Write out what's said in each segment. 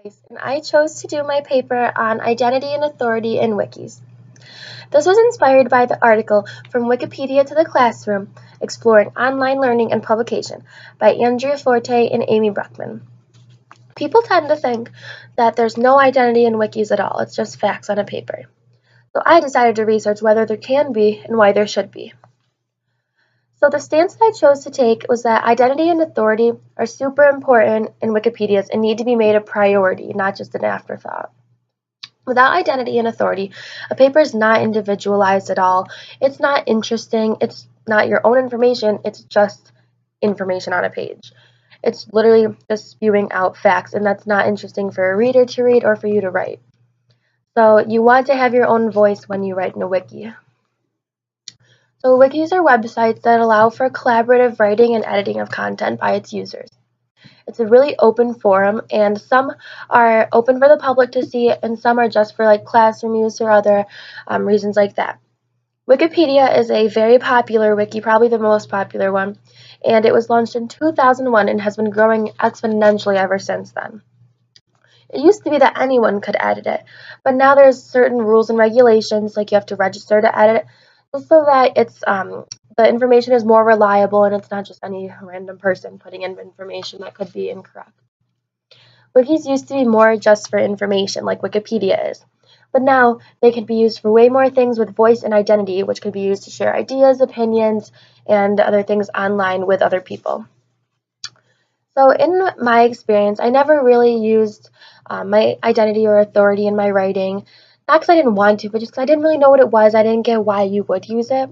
Dice, and I chose to do my paper on identity and authority in wikis. This was inspired by the article From Wikipedia to the Classroom, Exploring Online Learning and Publication by Andrea Forte and Amy Bruckman. People tend to think that there's no identity in wikis at all, it's just facts on a paper. So I decided to research whether there can be and why there should be. So the stance that I chose to take was that identity and authority are super important in Wikipedias and need to be made a priority, not just an afterthought. Without identity and authority, a paper is not individualized at all. It's not interesting. It's not your own information. It's just information on a page. It's literally just spewing out facts, and that's not interesting for a reader to read or for you to write. So you want to have your own voice when you write in a wiki. So wikis are websites that allow for collaborative writing and editing of content by its users. It's a really open forum, and some are open for the public to see, and some are just for like classroom use or other reasons like that. Wikipedia is a very popular wiki, probably the most popular one, and it was launched in 2001 and has been growing exponentially ever since then. It used to be that anyone could edit it, but now there's certain rules and regulations, like you have to register to edit, just so that it's the information is more reliable and it's not just any random person putting in information that could be incorrect. Wikis used to be more just for information, like Wikipedia is, but now they can be used for way more things with voice and identity, which could be used to share ideas, opinions, and other things online with other people. So in my experience, I never really used my identity or authority in my writing, not because I didn't want to, but just because I didn't really know what it was. I didn't get why you would use it.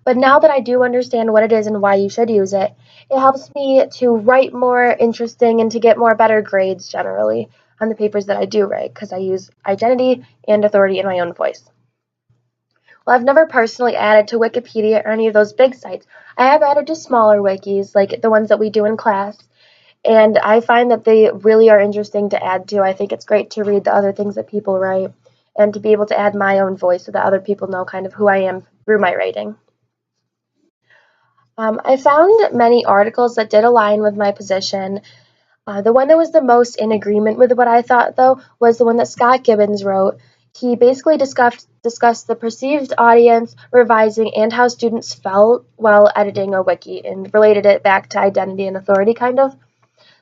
But now that I do understand what it is and why you should use it, it helps me to write more interesting and to get more better grades generally on the papers that I do write, because I use identity and authority in my own voice. Well, I've never personally added to Wikipedia or any of those big sites. I have added to smaller wikis, like the ones that we do in class, and I find that they really are interesting to add to. I think it's great to read the other things that people write and to be able to add my own voice so that other people know kind of who I am through my writing. I found many articles that did align with my position. The one that was the most in agreement with what I thought, though, was the one that Scott Gibbons wrote. He basically discussed the perceived audience, revising, and how students felt while editing a wiki and related it back to identity and authority, kind of.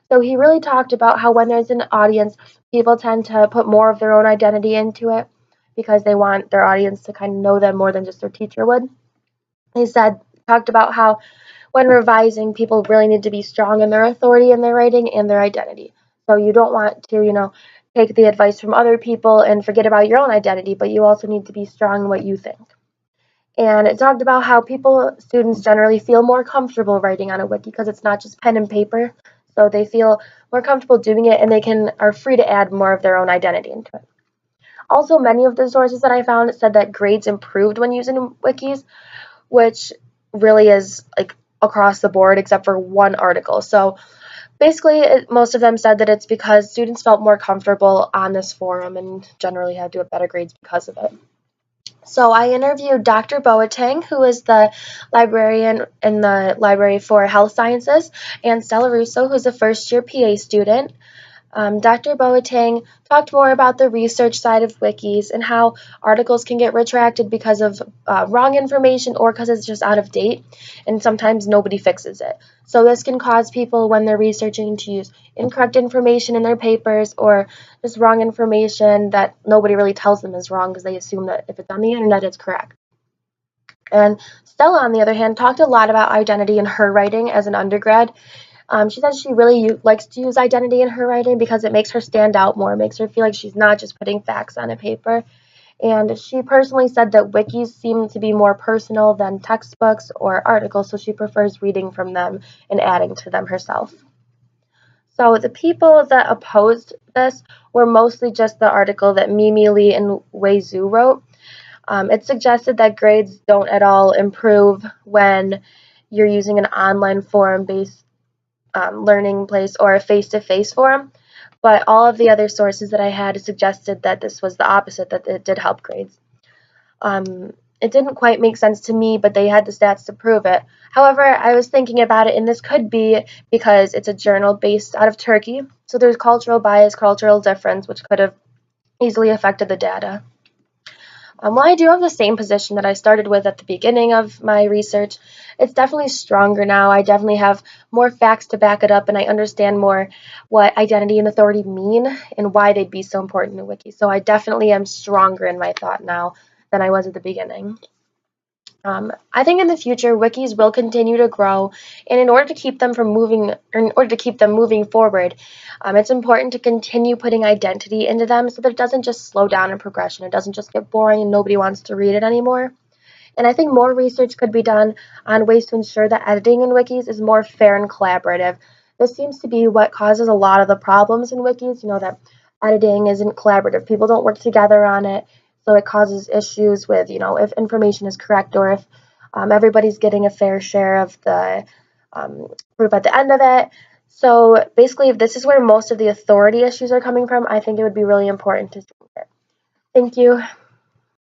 So he really talked about how when there's an audience, people tend to put more of their own identity into it because they want their audience to kind of know them more than just their teacher would. He talked about how when revising, people really need to be strong in their authority in their writing and their identity. So you don't want to, take the advice from other people and forget about your own identity, but you also need to be strong in what you think. And it talked about how students generally feel more comfortable writing on a wiki because it's not just pen and paper. So they feel more comfortable doing it and are free to add more of their own identity into it. Also, many of the sources that I found said that grades improved when using wikis, which really is like across the board except for one article. So basically, most of them said that it's because students felt more comfortable on this forum and generally had to have better grades because of it. So I interviewed Dr. Boateng, who is the librarian in the Library for Health Sciences, and Stella Russo, who's a first-year PA student. Dr. Boateng talked more about the research side of wikis and how articles can get retracted because of wrong information or because it's just out of date, and sometimes nobody fixes it. So this can cause people when they're researching to use incorrect information in their papers or just wrong information that nobody really tells them is wrong because they assume that if it's on the internet, it's correct. And Stella, on the other hand, talked a lot about identity in her writing as an undergrad. She says she really likes to use identity in her writing because it makes her stand out more, makes her feel like she's not just putting facts on a paper. And she personally said that wikis seem to be more personal than textbooks or articles, so she prefers reading from them and adding to them herself. So the people that opposed this were mostly just the article that Mimi Lee and Wei Zhu wrote. It suggested that grades don't at all improve when you're using an online forum-based learning place or a face-to-face forum, but all of the other sources that I had suggested that this was the opposite, that it did help grades. it didn't quite make sense to me, but they had the stats to prove it. However, I was thinking about it, and this could be because it's a journal based out of Turkey, so there's cultural bias, cultural difference, which could have easily affected the data. While I do have the same position that I started with at the beginning of my research, it's definitely stronger now. I definitely have more facts to back it up, and I understand more what identity and authority mean and why they'd be so important in Wiki. So I definitely am stronger in my thought now than I was at the beginning. I think in the future, wikis will continue to grow, and in order to keep them moving forward, it's important to continue putting identity into them so that it doesn't just slow down in progression. It doesn't just get boring and nobody wants to read it anymore. And I think more research could be done on ways to ensure that editing in wikis is more fair and collaborative. This seems to be what causes a lot of the problems in wikis, that editing isn't collaborative. People don't work together on it, so it causes issues with, if information is correct or if everybody's getting a fair share of the proof at the end of it. So basically, if this is where most of the authority issues are coming from, I think it would be really important to change it. Thank you.